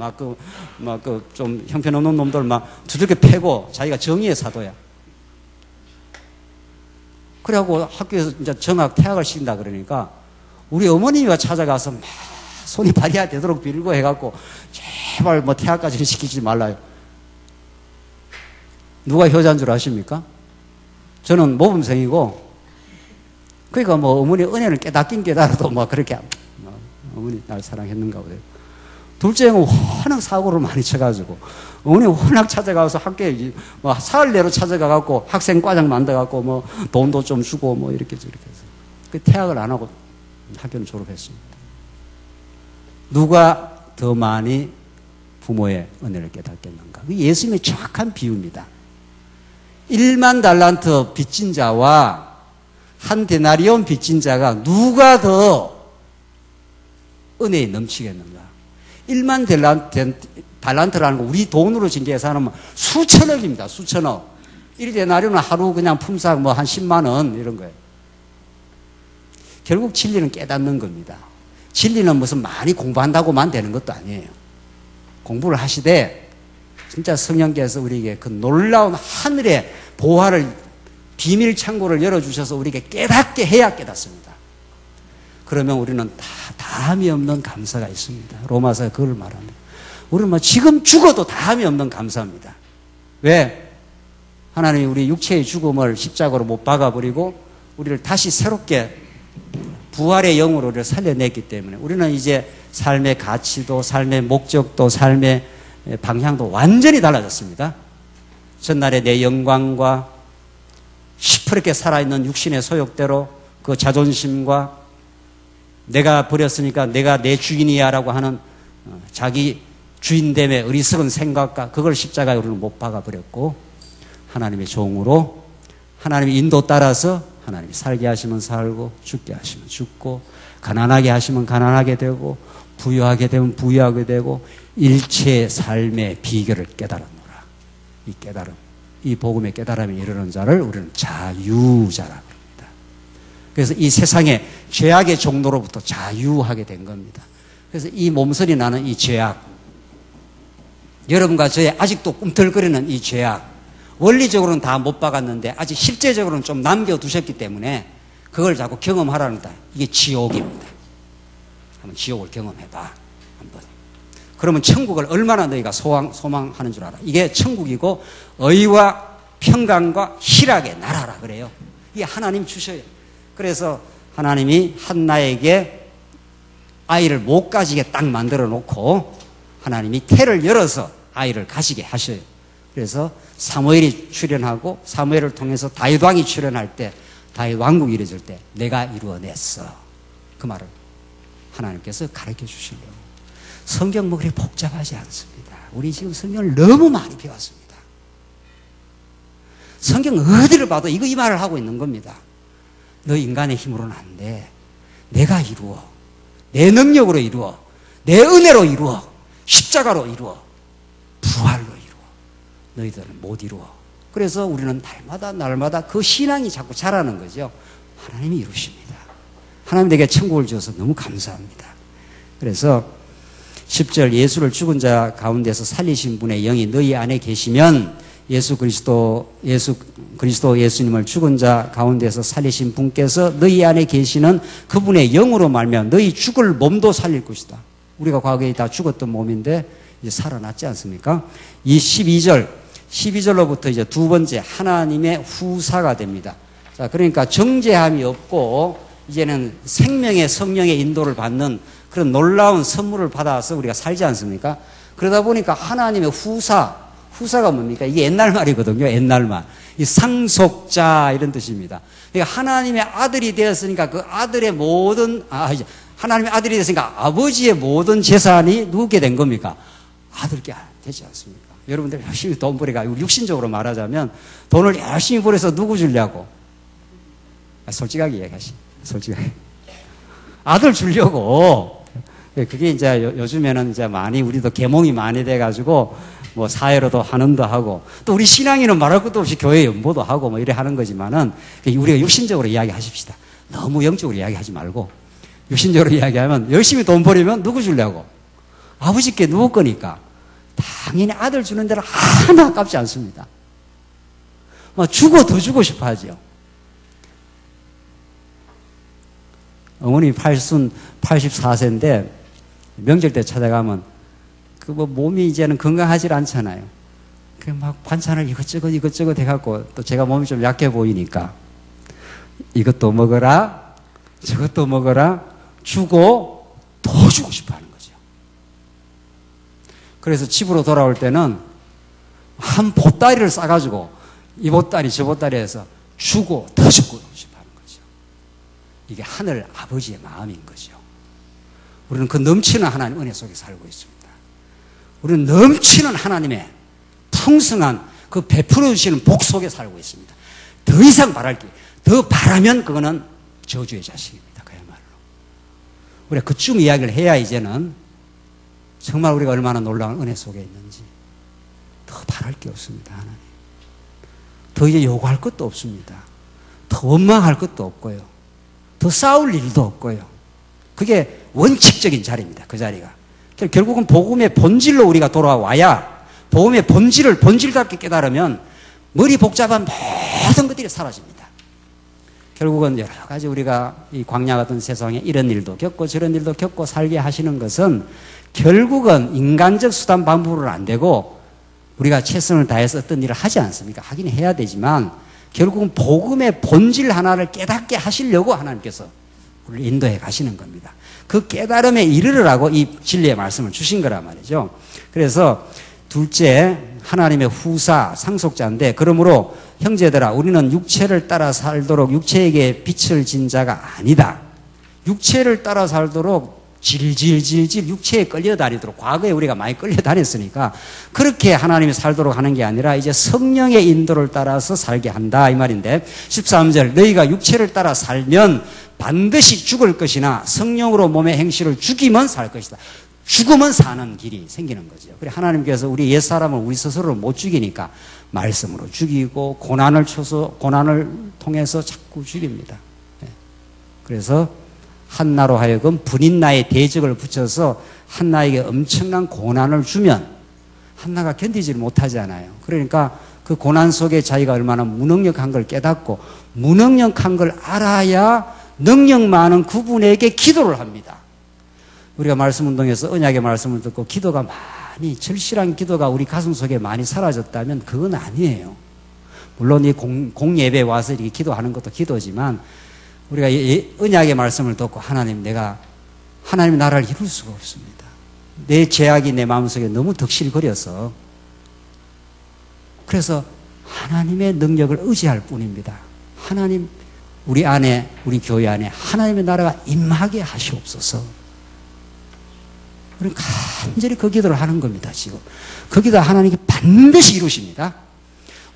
좀 형편없는 놈들 막 두들겨 패고 자기가 정의의 사도야. 그래갖고 학교에서 이제 정학 퇴학을 시킨다 그러니까 우리 어머님이 찾아가서 막 손이 발이야 되도록 빌고 해갖고 제발 퇴학까지는 시키지 말라요. 누가 효자인 줄 아십니까? 저는 모범생이고 그러니까 뭐 어머니 은혜를 깨닫긴 깨달아도 뭐 그렇게 어머니 날 사랑했는가 보네요. 둘째 형은 워낙 사고를 많이 쳐가지고 어머니 워낙 찾아가서 학교에 뭐 사흘 내로 찾아가갖고 학생 과장 만들어갖고 뭐 돈도 좀 주고 뭐 이렇게 저렇게 해서 그 퇴학을 안 하고 학교는 졸업했습니다. 누가 더 많이 부모의 은혜를 깨닫겠는가? 예수님의 정확한 비유입니다. 1만 달란트 빚진 자와 한 데나리온 빚진 자가 누가 더 은혜에 넘치겠는가? 1만 달란트라는 거 우리 돈으로 지금 계산하면 수천억입니다. 수천억. 1데나리온은 하루 그냥 품삯 뭐 한 10만 원 이런 거예요. 결국 진리는 깨닫는 겁니다. 진리는 무슨 많이 공부한다고만 되는 것도 아니에요. 공부를 하시되 진짜 성령께서 우리에게 그 놀라운 하늘의 보화를 비밀 창고를 열어주셔서 우리에게 깨닫게 해야 깨닫습니다. 그러면 우리는 다함이 없는 감사가 있습니다. 로마서가 그걸 말합니다. 우리는 뭐 지금 죽어도 다함이 없는 감사입니다. 왜? 하나님이 우리 육체의 죽음을 십자가로 못 박아버리고 우리를 다시 새롭게 부활의 영으로 우리를 살려냈기 때문에 우리는 이제 삶의 가치도 삶의 목적도 삶의 방향도 완전히 달라졌습니다. 전날의 내 영광과 시퍼렇게 살아있는 육신의 소욕대로 그 자존심과 내가 버렸으니까 내가 내 주인이야 라고 하는 자기 주인됨의 어리석은 생각과 그걸 십자가에 우리는 못 박아버렸고 하나님의 종으로 하나님의 인도 따라서 하나님이 살게 하시면 살고 죽게 하시면 죽고 가난하게 하시면 가난하게 되고 부유하게 되면 부유하게 되고 일체의 삶의 비결을 깨달았노라. 이 깨달음, 이 복음의 깨달음에 이르는 자를 우리는 자유자라고 합니다. 그래서 이 세상의 죄악의 종로로부터 자유하게 된 겁니다. 그래서 이 몸서리 나는 이 죄악, 여러분과 저의 아직도 꿈틀거리는 이 죄악, 원리적으로는 다 못 박았는데 아직 실제적으로는 좀 남겨두셨기 때문에 그걸 자꾸 경험하라는 거다. 이게 지옥입니다. 한번 지옥을 경험해봐. 한번. 그러면 천국을 얼마나 너희가 소망하는 줄 알아. 이게 천국이고 의와 평강과 희락의 나라라 그래요. 이게 하나님 주셔요. 그래서 하나님이 한나에게 아이를 못 가지게 딱 만들어 놓고 하나님이 태를 열어서 아이를 가지게 하셔요. 그래서 사무엘이 출현하고 사무엘을 통해서 다윗 왕이 출현할 때 다윗 왕국이 이루어질 때 내가 이루어냈어. 그 말을 하나님께서 가르쳐 주시려고. 성경 뭐 그렇게 복잡하지 않습니다. 우리 지금 성경을 너무 많이 배웠습니다. 성경 어디를 봐도 이 말을 하고 있는 겁니다. 너 인간의 힘으로는 안 돼. 내가 이루어. 내 능력으로 이루어. 내 은혜로 이루어. 십자가로 이루어. 부활로 이루어. 너희들은 못 이루어. 그래서 우리는 날마다 그 신앙이 자꾸 자라는 거죠. 하나님이 이루십니다. 하나님 내게 천국을 주셔서 너무 감사합니다. 그래서 10절 예수를 죽은 자 가운데서 살리신 분의 영이 너희 안에 계시면 예수님을 죽은 자 가운데서 살리신 분께서 너희 안에 계시는 그분의 영으로 말미암아 너희 죽을 몸도 살릴 것이다. 우리가 과거에 다 죽었던 몸인데 이제 살아났지 않습니까? 이 12절로부터 이제 두 번째 하나님의 후사가 됩니다. 자, 그러니까 정죄함이 없고 이제는 생명의 성령의 인도를 받는 그런 놀라운 선물을 받아서 우리가 살지 않습니까? 그러다 보니까 하나님의 후사가 뭡니까? 이게 옛날 말이거든요. 옛날 말. 이 상속자 이런 뜻입니다. 그러니까 하나님의 아들이 되었으니까 그 아들의 하나님의 아들이 되었으니까 아버지의 모든 재산이 누구게 된 겁니까? 아들께 되지 않습니까? 여러분들 열심히 돈 벌이가 육신적으로 말하자면 돈을 열심히 벌여서 누구 주려고? 솔직하게 얘기하시. 솔직하게. 아들 주려고. 그게 이제 요즘에는 이제 많이 우리도 계몽이 많이 돼가지고 뭐 사회로도 환원도 하고 또 우리 신앙인은 말할 것도 없이 교회 연보도 하고 뭐 이래 하는 거지만은 우리가 육신적으로 이야기하십시다. 너무 영적으로 이야기하지 말고 육신적으로 이야기하면 열심히 돈 벌이면 누구 주려고? 아버지께 누구 거니까. 당연히 아들 주는 데는 하나 아깝지 않습니다. 더 주고 싶어 하죠. 어머니 84세인데 명절 때 찾아가면 몸이 이제는 건강하지 않잖아요. 막 반찬을 이것저것 해갖고 또 제가 몸이 좀 약해 보이니까 이것도 먹어라, 저것도 먹어라, 주고 더 주고 싶어 하는 거죠. 그래서 집으로 돌아올 때는 한 보따리를 싸가지고 이 보따리 저 보따리 해서 주고 더 주고 싶어 하는 거죠. 이게 하늘 아버지의 마음인 거죠. 우리는 그 넘치는 하나님 은혜 속에 살고 있습니다. 우리는 넘치는 하나님의 풍성한 그 베풀어 주시는 복 속에 살고 있습니다. 더 이상 바랄 게, 더 바라면 그거는 저주의 자식입니다. 그야말로. 우리가 그쯤 이야기를 해야 이제는 정말 우리가 얼마나 놀라운 은혜 속에 있는지 더 바랄 게 없습니다. 하나님. 더 이제 요구할 것도 없습니다. 더 원망할 것도 없고요. 더 싸울 일도 없고요. 그게 원칙적인 자리입니다. 그 자리가. 결국은 복음의 본질로 우리가 돌아와야, 복음의 본질을 본질답게 깨달으면 머리 복잡한 모든 것들이 사라집니다. 결국은 여러 가지 우리가 이 광야 같은 세상에 이런 일도 겪고 저런 일도 겪고 살게 하시는 것은 결국은 인간적 수단 방법으로는 안 되고 우리가 최선을 다해서 어떤 일을 하지 않습니까? 하긴 해야 되지만 결국은 복음의 본질 하나를 깨닫게 하시려고 하나님께서 우리를 인도해 가시는 겁니다. 그 깨달음에 이르르라고 이 진리의 말씀을 주신 거란 말이죠. 그래서 둘째, 하나님의 후사, 상속자인데, 그러므로 형제들아, 우리는 육체를 따라 살도록 육체에게 빛을 진 자가 아니다. 육체를 따라 살도록 질질질질 육체에 끌려다니도록, 과거에 우리가 많이 끌려다녔으니까 그렇게 하나님이 살도록 하는 게 아니라 이제 성령의 인도를 따라서 살게 한다 이 말인데, 13절 너희가 육체를 따라 살면 반드시 죽을 것이나 성령으로 몸의 행실을 죽이면 살 것이다. 죽으면 사는 길이 생기는 거죠. 그래 하나님께서 우리 옛사람을 우리 스스로를 못 죽이니까 말씀으로 죽이고 고난을 통해서 자꾸 죽입니다. 그래서 한나로 하여금 분인나의 대적을 붙여서 한나에게 엄청난 고난을 주면 한나가 견디지를 못하잖아요. 그러니까 그 고난 속에 자기가 얼마나 무능력한 걸 깨닫고 무능력한 걸 알아야 능력 많은 그분에게 기도를 합니다. 우리가 말씀운동에서 언약의 말씀을 듣고 기도가 많이, 절실한 기도가 우리 가슴 속에 많이 사라졌다면 그건 아니에요. 물론 이 공예배에 와서 이렇게 기도하는 것도 기도지만 우리가 언약의 말씀을 듣고 하나님 나라를 이룰 수가 없습니다. 내 죄악이 내 마음속에 너무 덕실거려서 그래서 하나님의 능력을 의지할 뿐입니다. 하나님, 우리 안에, 우리 교회 안에 하나님의 나라가 임하게 하시옵소서. 우리는 간절히 그 기도를 하는 겁니다, 지금. 그 기도 하나님께 반드시 이루십니다.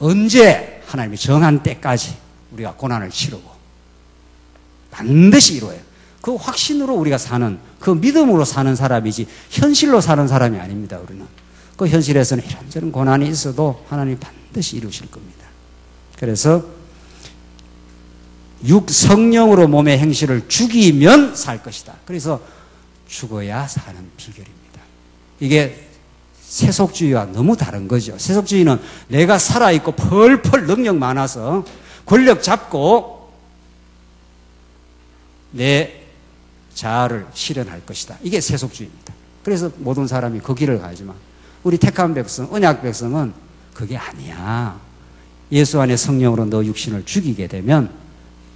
언제? 하나님이 정한 때까지 우리가 고난을 치르고. 반드시 이루어요. 그 확신으로 우리가 사는, 그 믿음으로 사는 사람이지, 현실로 사는 사람이 아닙니다, 우리는. 그 현실에서는 이런저런 고난이 있어도 하나님이 반드시 이루실 겁니다. 그래서, 성령으로 몸의 행실을 죽이면 살 것이다. 그래서, 죽어야 사는 비결입니다. 이게 세속주의와 너무 다른 거죠. 세속주의는 내가 살아있고 펄펄 능력 많아서 권력 잡고 내 자아를 실현할 것이다. 이게 세속주의입니다. 그래서 모든 사람이 그 길을 가지만 우리 택한 백성, 언약 백성은 그게 아니야. 예수 안에 성령으로 너 육신을 죽이게 되면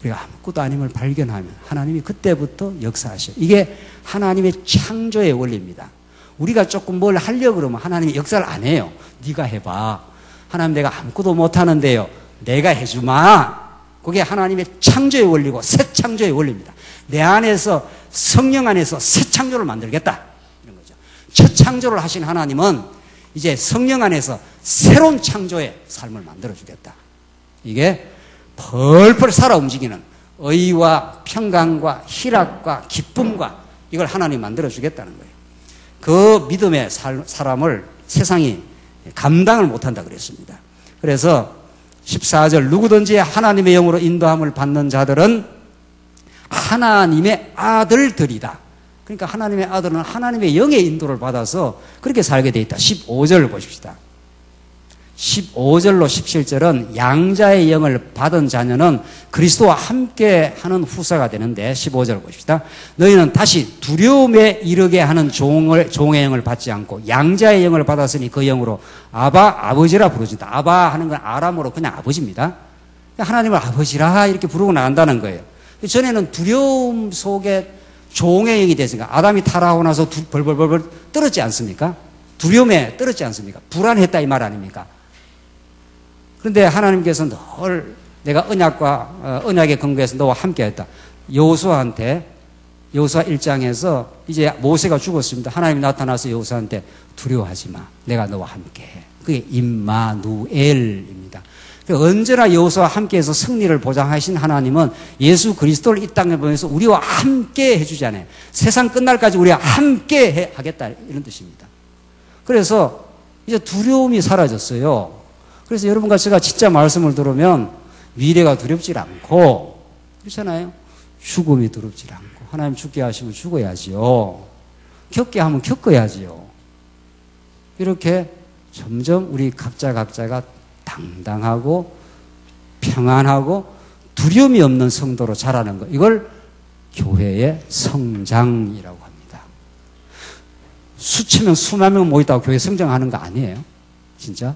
우리가 아무것도 아님을 발견하면 하나님이 그때부터 역사하셔요. 이게 하나님의 창조의 원리입니다. 우리가 조금 뭘 하려고 그러면 하나님이 역사를 안 해요. 네가 해봐. 하나님 내가 아무것도 못하는데요. 내가 해주마. 그게 하나님의 창조의 원리고 새 창조의 원리입니다. 내 안에서 성령 안에서 새 창조를 만들겠다. 이런 거죠. 첫 창조를 하신 하나님은 이제 성령 안에서 새로운 창조의 삶을 만들어주겠다. 이게 펄펄 살아 움직이는 의와 평강과 희락과 기쁨과 이걸 하나님 만들어주겠다는 거예요. 그 믿음의 사람을 세상이 감당을 못한다 그랬습니다. 그래서 14절 누구든지 하나님의 영으로 인도함을 받는 자들은 하나님의 아들들이다. 그러니까 하나님의 아들은 하나님의 영의 인도를 받아서 그렇게 살게 돼 있다. 15절을 보십시다. 15절로 17절은 양자의 영을 받은 자녀는 그리스도와 함께 하는 후사가 되는데 15절 보십시다. 너희는 다시 두려움에 이르게 하는 종의 영을 받지 않고 양자의 영을 받았으니 그 영으로 아바, 아버지라 부르진다. 아바 하는 건 아람어로 그냥 아버지입니다. 하나님을 아버지라 이렇게 부르고 나간다는 거예요. 전에는 두려움 속에 종의 영이 됐으니까 아담이 타락하고 나서 벌벌벌 떨었지 않습니까? 두려움에 떨었지 않습니까? 불안했다 이 말 아닙니까? 그런데 하나님께서 늘 내가 언약의 근거에서 너와 함께했다. 여호수아 1장에서 이제 모세가 죽었습니다. 하나님이 나타나서 여호수아한테 두려워하지 마. 내가 너와 함께해. 그게 임마누엘입니다. 언제나 여호수아와 함께해서 승리를 보장하신 하나님은 예수 그리스도를 이 땅에 보내서 우리와 함께 해주잖아요. 세상 끝날까지 우리와 함께 하겠다 이런 뜻입니다. 그래서 이제 두려움이 사라졌어요. 그래서 여러분과 제가 진짜 말씀을 들으면 미래가 두렵질 않고 그렇잖아요. 죽음이 두렵질 않고 하나님 죽게 하시면 죽어야지요. 겪게 하면 겪어야지요. 이렇게 점점 우리 각자가 당당하고 평안하고 두려움이 없는 성도로 자라는 것. 이걸 교회의 성장이라고 합니다. 수천 명, 수만 명 모였다고 교회 성장하는 거 아니에요. 진짜.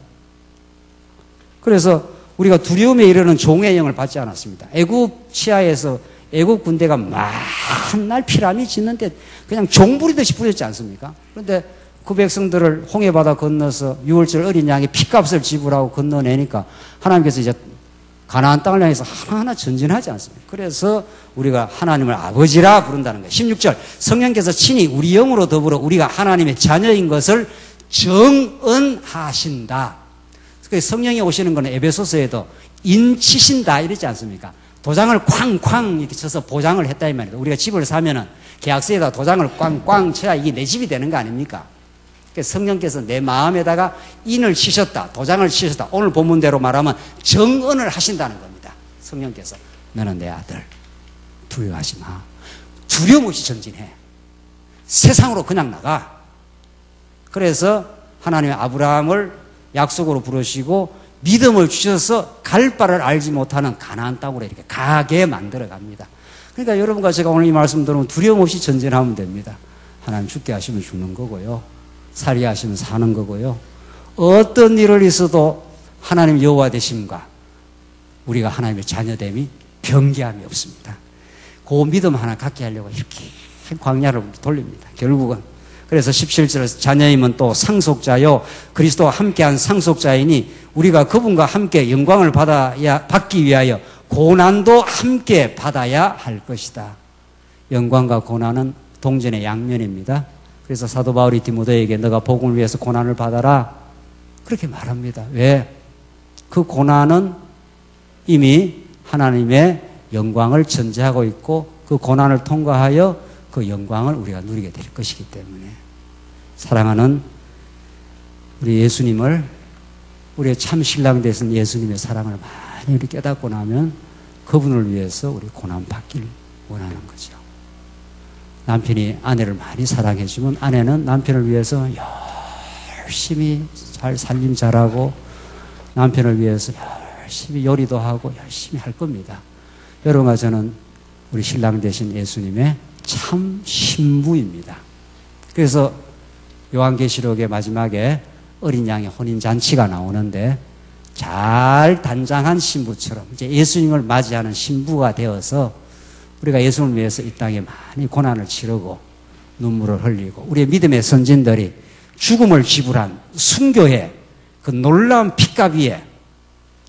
그래서 우리가 두려움에 이르는 종의 영을 받지 않았습니다. 애굽 치하에서 애국 군대가 만날 피라미 짓는데 그냥 종부리듯이 부렸지 않습니까? 그런데 그 백성들을 홍해바다 건너서 6월절 어린 양의 피값을 지불하고 건너내니까 하나님께서 이제 가나안 땅을 향해서 하나하나 전진하지 않습니까? 그래서 우리가 하나님을 아버지라 부른다는 거예요. 16절 성령께서 친히 우리 영으로 더불어 우리가 하나님의 자녀인 것을 정언하신다. 그래서 성령이 오시는 것은 에베소서에도 인치신다 이러지 않습니까? 도장을 쾅쾅 이렇게 쳐서 보장을 했다 이 말이에요. 우리가 집을 사면은 계약서에다 도장을 꽝꽝 쳐야 이게 내 집이 되는 거 아닙니까? 그래서 성령께서 내 마음에다가 인을 치셨다, 도장을 치셨다. 오늘 본문대로 말하면 정언을 하신다는 겁니다. 성령께서 너는 내 아들, 두려워하지 마. 두려움 없이 전진해. 세상으로 그냥 나가. 그래서 하나님의 아브라함을 약속으로 부르시고 믿음을 주셔서 갈 바를 알지 못하는 가나안 땅으로 이렇게 가게 만들어 갑니다. 그러니까 여러분과 제가 오늘 이 말씀 들으면 두려움 없이 전진하면 됩니다. 하나님 죽게 하시면 죽는 거고요. 살게 하시면 사는 거고요. 어떤 일을 있어도 하나님 여호와 되심과 우리가 하나님의 자녀됨이 변개함이 없습니다. 그 믿음 하나 갖게 하려고 이렇게 광야를 돌립니다. 결국은. 그래서 17절 자녀임은 또 상속자요 그리스도와 함께한 상속자이니 우리가 그분과 함께 영광을 받기 위하여 고난도 함께 받아야 할 것이다. 영광과 고난은 동전의 양면입니다. 그래서 사도 바울이 디모데에게 너가 복음을 위해서 고난을 받아라 그렇게 말합니다. 왜? 그 고난은 이미 하나님의 영광을 전제하고 있고 그 고난을 통과하여 그 영광을 우리가 누리게 될 것이기 때문에 사랑하는 우리 예수님을 우리의 참 신랑 되신 예수님의 사랑을 많이 우리 깨닫고 나면 그분을 위해서 우리 고난 받길 원하는 거죠. 남편이 아내를 많이 사랑해주면 아내는 남편을 위해서 열심히 잘 살림 잘하고 남편을 위해서 열심히 요리도 하고 열심히 할 겁니다. 여러분과 저는 우리 신랑 되신 예수님의 참 신부입니다. 그래서 요한계시록의 마지막에 어린 양의 혼인잔치가 나오는데 잘 단장한 신부처럼 이제 예수님을 맞이하는 신부가 되어서 우리가 예수님을 위해서 이 땅에 많이 고난을 치르고 눈물을 흘리고 우리의 믿음의 선진들이 죽음을 지불한 순교회 그 놀라운 핏값 위에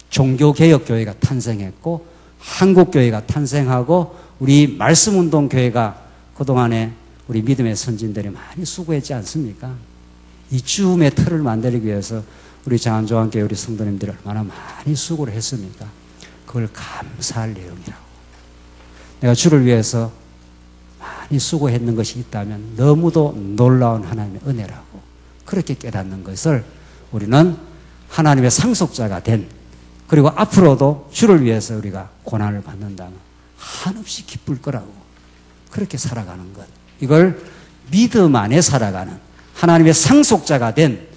종교개혁교회가 탄생했고 한국교회가 탄생하고 우리 말씀운동교회가 그동안에 우리 믿음의 선진들이 많이 수고했지 않습니까? 이 줌의 틀을 만들기 위해서 우리 장안조항교회 우리 성도님들이 얼마나 많이 수고를 했습니까? 그걸 감사할 내용이라고. 내가 주를 위해서 많이 수고했는 것이 있다면 너무도 놀라운 하나님의 은혜라고 그렇게 깨닫는 것을 우리는 하나님의 상속자가 된 그리고 앞으로도 주를 위해서 우리가 고난을 받는다면 한없이 기쁠 거라고 그렇게 살아가는 것. 이걸 믿음 안에 살아가는 하나님의 상속자가 된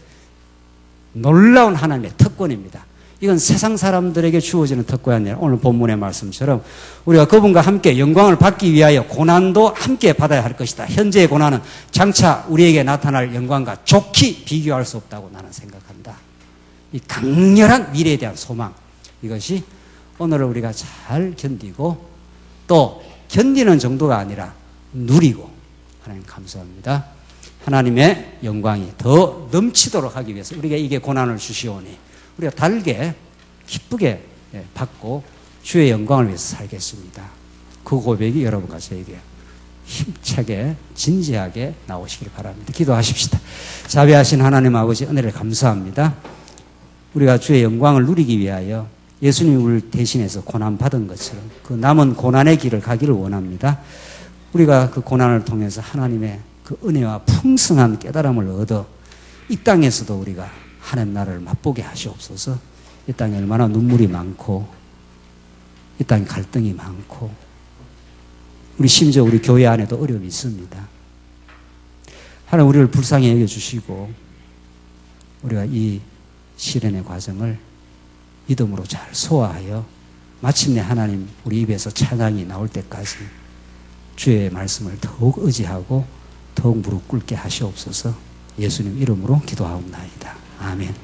놀라운 하나님의 특권입니다. 이건 세상 사람들에게 주어지는 특권이 아니라 오늘 본문의 말씀처럼 우리가 그분과 함께 영광을 받기 위하여 고난도 함께 받아야 할 것이다. 현재의 고난은 장차 우리에게 나타날 영광과 좋게 비교할 수 없다고 나는 생각한다. 이 강렬한 미래에 대한 소망, 이것이 오늘을 우리가 잘 견디고 또 견디는 정도가 아니라 누리고 하나님 감사합니다. 하나님의 영광이 더 넘치도록 하기 위해서 우리가 이게 고난을 주시오니 우리가 달게 기쁘게 받고 주의 영광을 위해서 살겠습니다. 그 고백이 여러분과 저에게 힘차게 진지하게 나오시길 바랍니다. 기도하십시다. 자비하신 하나님 아버지 은혜를 감사합니다. 우리가 주의 영광을 누리기 위하여 예수님이 우리를 대신해서 고난받은 것처럼 그 남은 고난의 길을 가기를 원합니다. 우리가 그 고난을 통해서 하나님의 그 은혜와 풍성한 깨달음을 얻어 이 땅에서도 우리가 하나님 나라를 맛보게 하시옵소서. 이 땅에 얼마나 눈물이 많고 이 땅에 갈등이 많고 우리 심지어 우리 교회 안에도 어려움이 있습니다. 하나님 우리를 불쌍히 여겨주시고 우리가 이 시련의 과정을 믿음으로 잘 소화하여 마침내 하나님 우리 입에서 찬양이 나올 때까지 주의 말씀을 더욱 의지하고 더욱 무릎 꿇게 하시옵소서. 예수님 이름으로 기도하옵나이다. 아멘.